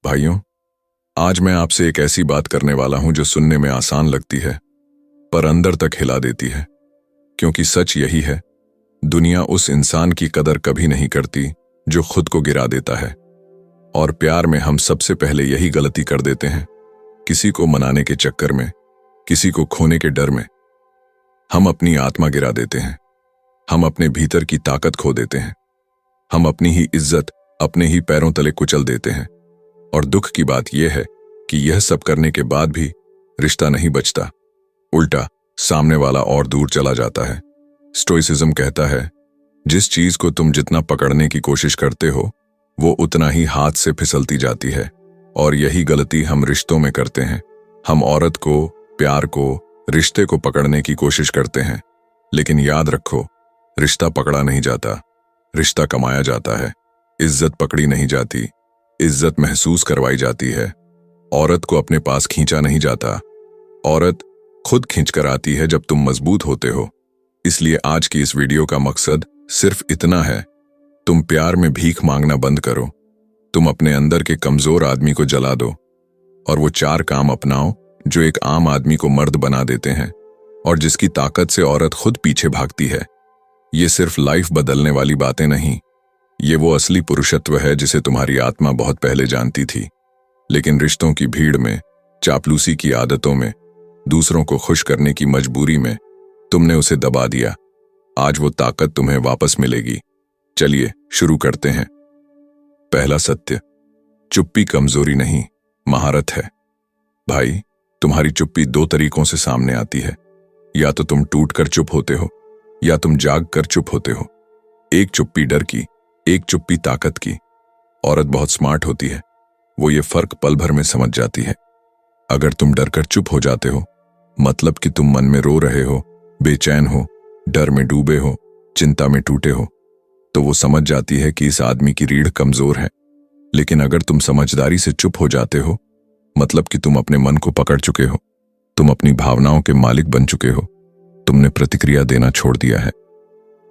भाइयों, आज मैं आपसे एक ऐसी बात करने वाला हूं जो सुनने में आसान लगती है पर अंदर तक हिला देती है। क्योंकि सच यही है, दुनिया उस इंसान की कदर कभी नहीं करती जो खुद को गिरा देता है। और प्यार में हम सबसे पहले यही गलती कर देते हैं। किसी को मनाने के चक्कर में, किसी को खोने के डर में हम अपनी आत्मा गिरा देते हैं। हम अपने भीतर की ताकत खो देते हैं। हम अपनी ही इज्जत अपने ही पैरों तले कुचल देते हैं। और दुख की बात यह है कि यह सब करने के बाद भी रिश्ता नहीं बचता, उल्टा सामने वाला और दूर चला जाता है। स्टोइसिज्म कहता है, जिस चीज को तुम जितना पकड़ने की कोशिश करते हो वो उतना ही हाथ से फिसलती जाती है। और यही गलती हम रिश्तों में करते हैं। हम औरत को, प्यार को, रिश्ते को पकड़ने की कोशिश करते हैं, लेकिन याद रखो, रिश्ता पकड़ा नहीं जाता, रिश्ता कमाया जाता है। इज्जत पकड़ी नहीं जाती, इज्जत महसूस करवाई जाती है। औरत को अपने पास खींचा नहीं जाता, औरत खुद खींचकर आती है जब तुम मजबूत होते हो। इसलिए आज की इस वीडियो का मकसद सिर्फ इतना है, तुम प्यार में भीख मांगना बंद करो। तुम अपने अंदर के कमजोर आदमी को जला दो और वो 4 काम अपनाओ जो एक आम आदमी को मर्द बना देते हैं और जिसकी ताकत से औरत खुद पीछे भागती है। ये सिर्फ लाइफ बदलने वाली बातें नहीं, ये वो असली पुरुषत्व है जिसे तुम्हारी आत्मा बहुत पहले जानती थी, लेकिन रिश्तों की भीड़ में, चापलूसी की आदतों में, दूसरों को खुश करने की मजबूरी में तुमने उसे दबा दिया। आज वो ताकत तुम्हें वापस मिलेगी। चलिए शुरू करते हैं। पहला सत्य, चुप्पी कमजोरी नहीं, महारत है। भाई, तुम्हारी चुप्पी 2 तरीकों से सामने आती है। या तो तुम टूट कर चुप होते हो, या तुम जाग कर चुप होते हो। एक चुप्पी डर की, एक चुप्पी ताकत की। औरत बहुत स्मार्ट होती है, वो ये फर्क पल भर में समझ जाती है। अगर तुम डर कर चुप हो जाते हो, मतलब कि तुम मन में रो रहे हो, बेचैन हो, डर में डूबे हो, चिंता में टूटे हो, तो वो समझ जाती है कि इस आदमी की रीढ़ कमजोर है। लेकिन अगर तुम समझदारी से चुप हो जाते हो, मतलब कि तुम अपने मन को पकड़ चुके हो, तुम अपनी भावनाओं के मालिक बन चुके हो, तुमने प्रतिक्रिया देना छोड़ दिया है,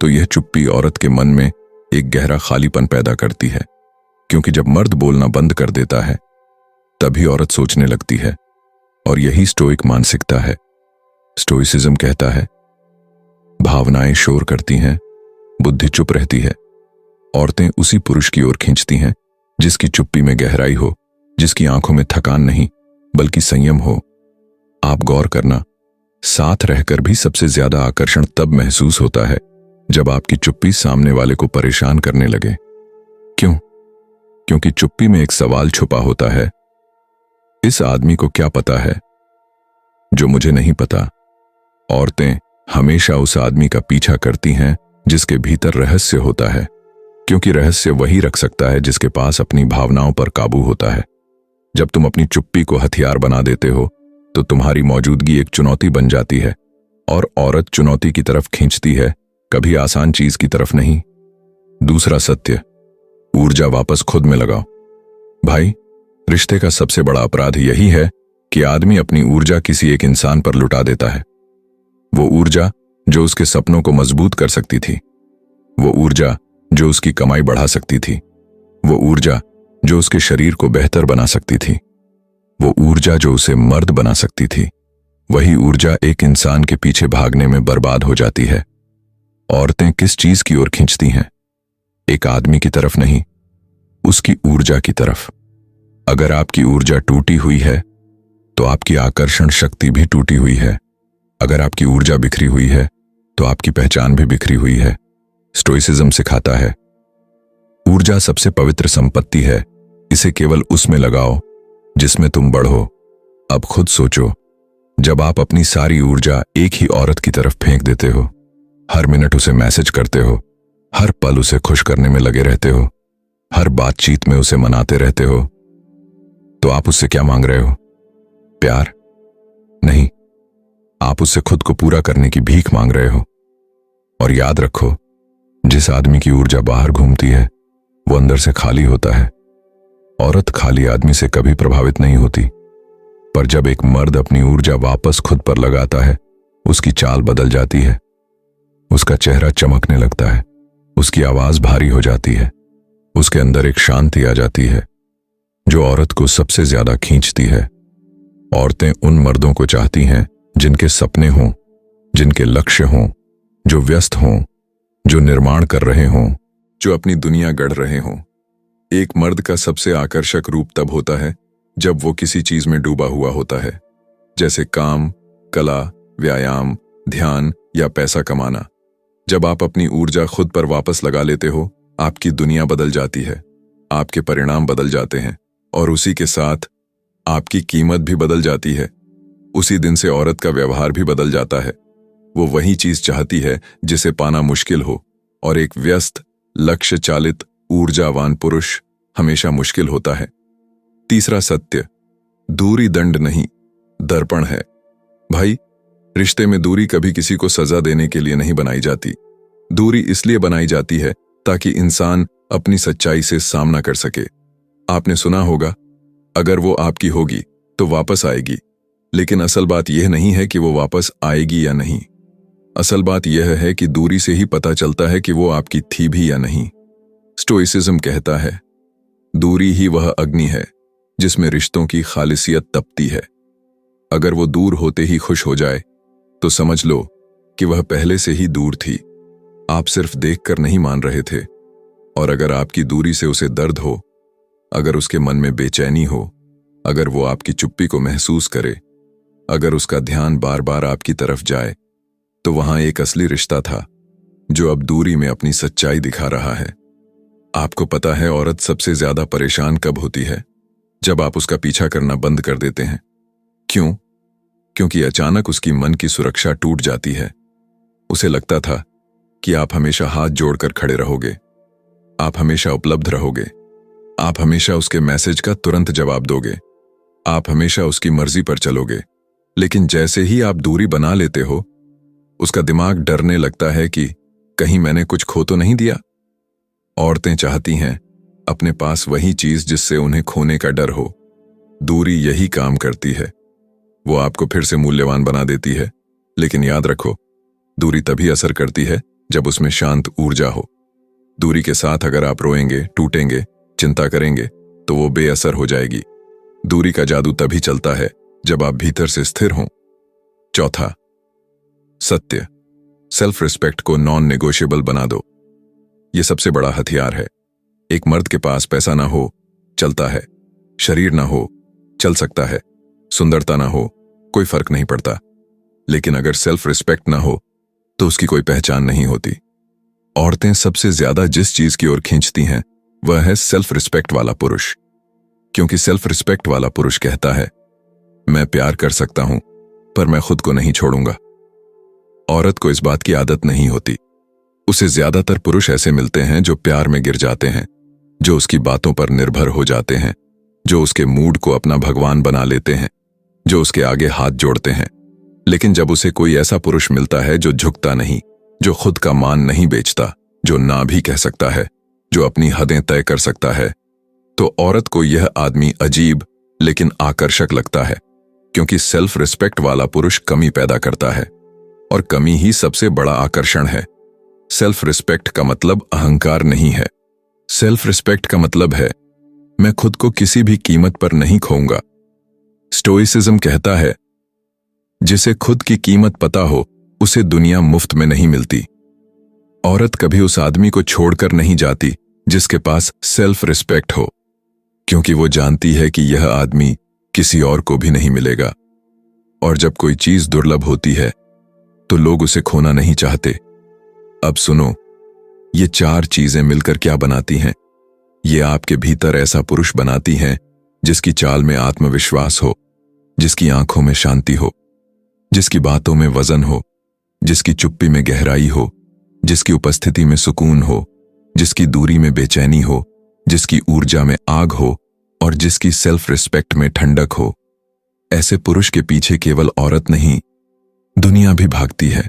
तो यह चुप्पी औरत के मन में एक गहरा खालीपन पैदा करती है। क्योंकि जब मर्द बोलना बंद कर देता है, तभी औरत सोचने लगती है। और यही स्टोइक मानसिकता है। स्टोइसिज्म कहता है, भावनाएं शोर करती हैं, बुद्धि चुप रहती है। औरतें उसी पुरुष की ओर खींचती हैं जिसकी चुप्पी में गहराई हो, जिसकी आंखों में थकान नहीं बल्कि संयम हो। आप गौर करना, साथ रहकर भी सबसे ज्यादा आकर्षण तब महसूस होता है जब आपकी चुप्पी सामने वाले को परेशान करने लगे। क्यों? क्योंकि चुप्पी में एक सवाल छुपा होता है, इस आदमी को क्या पता है जो मुझे नहीं पता। औरतें हमेशा उस आदमी का पीछा करती हैं जिसके भीतर रहस्य होता है, क्योंकि रहस्य वही रख सकता है जिसके पास अपनी भावनाओं पर काबू होता है। जब तुम अपनी चुप्पी को हथियार बना देते हो तो तुम्हारी मौजूदगी एक चुनौती बन जाती है। और औरत चुनौती की तरफ खींचती है, कभी आसान चीज की तरफ नहीं। दूसरा सत्य, ऊर्जा वापस खुद में लगाओ। भाई, रिश्ते का सबसे बड़ा अपराध यही है कि आदमी अपनी ऊर्जा किसी एक इंसान पर लुटा देता है। वो ऊर्जा जो उसके सपनों को मजबूत कर सकती थी, वो ऊर्जा जो उसकी कमाई बढ़ा सकती थी, वो ऊर्जा जो उसके शरीर को बेहतर बना सकती थी, वो ऊर्जा जो उसे मर्द बना सकती थी, वही ऊर्जा एक इंसान के पीछे भागने में बर्बाद हो जाती है। औरतें किस चीज की ओर खींचती हैं? एक आदमी की तरफ नहीं, उसकी ऊर्जा की तरफ। अगर आपकी ऊर्जा टूटी हुई है तो आपकी आकर्षण शक्ति भी टूटी हुई है। अगर आपकी ऊर्जा बिखरी हुई है तो आपकी पहचान भी बिखरी हुई है। स्टोइसिज्म सिखाता है, ऊर्जा सबसे पवित्र संपत्ति है, इसे केवल उसमें लगाओ जिसमें तुम बढ़ो। अब खुद सोचो, जब आप अपनी सारी ऊर्जा एक ही औरत की तरफ फेंक देते हो, हर मिनट उसे मैसेज करते हो, हर पल उसे खुश करने में लगे रहते हो, हर बातचीत में उसे मनाते रहते हो, तो आप उससे क्या मांग रहे हो? प्यार नहीं, आप उससे खुद को पूरा करने की भीख मांग रहे हो। और याद रखो, जिस आदमी की ऊर्जा बाहर घूमती है वो अंदर से खाली होता है। औरत खाली आदमी से कभी प्रभावित नहीं होती, पर जब एक मर्द अपनी ऊर्जा वापस खुद पर लगाता है, उसकी चाल बदल जाती है, उसका चेहरा चमकने लगता है, उसकी आवाज भारी हो जाती है, उसके अंदर एक शांति आ जाती है। जो औरत को सबसे ज्यादा खींचती है। औरतें उन मर्दों को चाहती हैं जिनके सपने हों, जिनके लक्ष्य हों, जो व्यस्त हों, जो निर्माण कर रहे हों, जो अपनी दुनिया गढ़ रहे हों। एक मर्द का सबसे आकर्षक रूप तब होता है जब वो किसी चीज में डूबा हुआ होता है, जैसे काम, कला, व्यायाम, ध्यान या पैसा कमाना। जब आप अपनी ऊर्जा खुद पर वापस लगा लेते हो, आपकी दुनिया बदल जाती है, आपके परिणाम बदल जाते हैं और उसी के साथ आपकी कीमत भी बदल जाती है। उसी दिन से औरत का व्यवहार भी बदल जाता है। वो वही चीज चाहती है जिसे पाना मुश्किल हो, और एक व्यस्त, लक्ष्य चालित, ऊर्जावान पुरुष हमेशा मुश्किल होता है। तीसरा सत्य, दूरी दंड नहीं, दर्पण है। भाई, रिश्ते में दूरी कभी किसी को सजा देने के लिए नहीं बनाई जाती। दूरी इसलिए बनाई जाती है ताकि इंसान अपनी सच्चाई से सामना कर सके। आपने सुना होगा, अगर वो आपकी होगी तो वापस आएगी, लेकिन असल बात यह नहीं है कि वो वापस आएगी या नहीं। असल बात यह है कि दूरी से ही पता चलता है कि वो आपकी थी भी या नहीं। स्टोइसिज्म कहता है, दूरी ही वह अग्नि है जिसमें रिश्तों की खालिसियत तपती है। अगर वो दूर होते ही खुश हो जाए तो समझ लो कि वह पहले से ही दूर थी, आप सिर्फ देखकर नहीं मान रहे थे। और अगर आपकी दूरी से उसे दर्द हो, अगर उसके मन में बेचैनी हो, अगर वो आपकी चुप्पी को महसूस करे, अगर उसका ध्यान बार बार आपकी तरफ जाए, तो वहां एक असली रिश्ता था जो अब दूरी में अपनी सच्चाई दिखा रहा है। आपको पता है औरत सबसे ज्यादा परेशान कब होती है? जब आप उसका पीछा करना बंद कर देते हैं। क्यों? क्योंकि अचानक उसकी मन की सुरक्षा टूट जाती है। उसे लगता था कि आप हमेशा हाथ जोड़कर खड़े रहोगे, आप हमेशा उपलब्ध रहोगे, आप हमेशा उसके मैसेज का तुरंत जवाब दोगे, आप हमेशा उसकी मर्जी पर चलोगे। लेकिन जैसे ही आप दूरी बना लेते हो, उसका दिमाग डरने लगता है कि कहीं मैंने कुछ खो तो नहीं दिया। औरतें चाहती हैं अपने पास वही चीज जिससे उन्हें खोने का डर हो। दूरी यही काम करती है, वो आपको फिर से मूल्यवान बना देती है। लेकिन याद रखो, दूरी तभी असर करती है जब उसमें शांत ऊर्जा हो। दूरी के साथ अगर आप रोएंगे, टूटेंगे, चिंता करेंगे, तो वो बेअसर हो जाएगी। दूरी का जादू तभी चलता है जब आप भीतर से स्थिर हों। चौथा सत्य, सेल्फ रिस्पेक्ट को नॉन नेगोशिएबल बना दो। ये सबसे बड़ा हथियार है। एक मर्द के पास पैसा ना हो, चलता है, शरीर ना हो, चल सकता है, सुंदरता ना हो, कोई फर्क नहीं पड़ता। लेकिन अगर सेल्फ रिस्पेक्ट ना हो तो उसकी कोई पहचान नहीं होती। औरतें सबसे ज्यादा जिस चीज की ओर खींचती हैं वह है सेल्फ रिस्पेक्ट वाला पुरुष। क्योंकि सेल्फ रिस्पेक्ट वाला पुरुष कहता है, मैं प्यार कर सकता हूं पर मैं खुद को नहीं छोड़ूंगा। औरत को इस बात की आदत नहीं होती। उसे ज्यादातर पुरुष ऐसे मिलते हैं जो प्यार में गिर जाते हैं, जो उसकी बातों पर निर्भर हो जाते हैं, जो उसके मूड को अपना भगवान बना लेते हैं, जो उसके आगे हाथ जोड़ते हैं। लेकिन जब उसे कोई ऐसा पुरुष मिलता है जो झुकता नहीं, जो खुद का मान नहीं बेचता, जो ना भी कह सकता है, जो अपनी हदें तय कर सकता है, तो औरत को यह आदमी अजीब लेकिन आकर्षक लगता है। क्योंकि सेल्फ रिस्पेक्ट वाला पुरुष कमी पैदा करता है, और कमी ही सबसे बड़ा आकर्षण है। सेल्फ रिस्पेक्ट का मतलब अहंकार नहीं है। सेल्फ रिस्पेक्ट का मतलब है, मैं खुद को किसी भी कीमत पर नहीं खोऊंगा। स्टोइसिज्म कहता है, जिसे खुद की कीमत पता हो उसे दुनिया मुफ्त में नहीं मिलती। औरत कभी उस आदमी को छोड़कर नहीं जाती जिसके पास सेल्फ रिस्पेक्ट हो, क्योंकि वो जानती है कि यह आदमी किसी और को भी नहीं मिलेगा। और जब कोई चीज दुर्लभ होती है तो लोग उसे खोना नहीं चाहते। अब सुनो, ये चार चीजें मिलकर क्या बनाती हैं? ये आपके भीतर ऐसा पुरुष बनाती हैं जिसकी चाल में आत्मविश्वास हो, जिसकी आंखों में शांति हो, जिसकी बातों में वजन हो, जिसकी चुप्पी में गहराई हो, जिसकी उपस्थिति में सुकून हो, जिसकी दूरी में बेचैनी हो, जिसकी ऊर्जा में आग हो और जिसकी सेल्फ रिस्पेक्ट में ठंडक हो। ऐसे पुरुष के पीछे केवल औरत नहीं, दुनिया भी भागती है,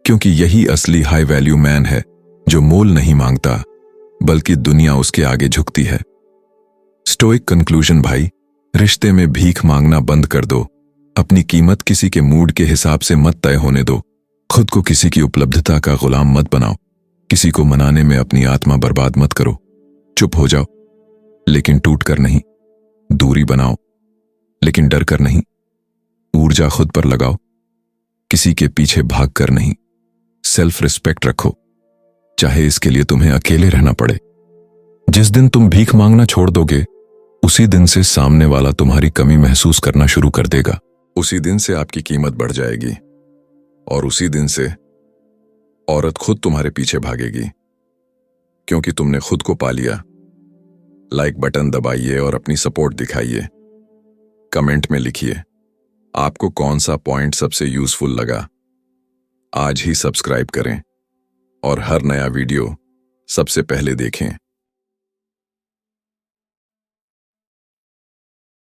क्योंकि यही असली हाई वैल्यू मैन है जो मोल नहीं मांगता, बल्कि दुनिया उसके आगे झुकती है। स्टोइक कंक्लूजन भाई, रिश्ते में भीख मांगना बंद कर दो। अपनी कीमत किसी के मूड के हिसाब से मत तय होने दो। खुद को किसी की उपलब्धता का गुलाम मत बनाओ। किसी को मनाने में अपनी आत्मा बर्बाद मत करो। चुप हो जाओ, लेकिन टूट कर नहीं। दूरी बनाओ, लेकिन डर कर नहीं। ऊर्जा खुद पर लगाओ, किसी के पीछे भाग कर नहीं। सेल्फ रिस्पेक्ट रखो, चाहे इसके लिए तुम्हें अकेले रहना पड़े। जिस दिन तुम भीख मांगना छोड़ दोगे, उसी दिन से सामने वाला तुम्हारी कमी महसूस करना शुरू कर देगा। उसी दिन से आपकी कीमत बढ़ जाएगी और उसी दिन से औरत खुद तुम्हारे पीछे भागेगी, क्योंकि तुमने खुद को पा लिया। लाइक बटन दबाइए और अपनी सपोर्ट दिखाइए। कमेंट में लिखिए आपको कौन सा पॉइंट सबसे यूजफुल लगा। आज ही सब्सक्राइब करें और हर नया वीडियो सबसे पहले देखें।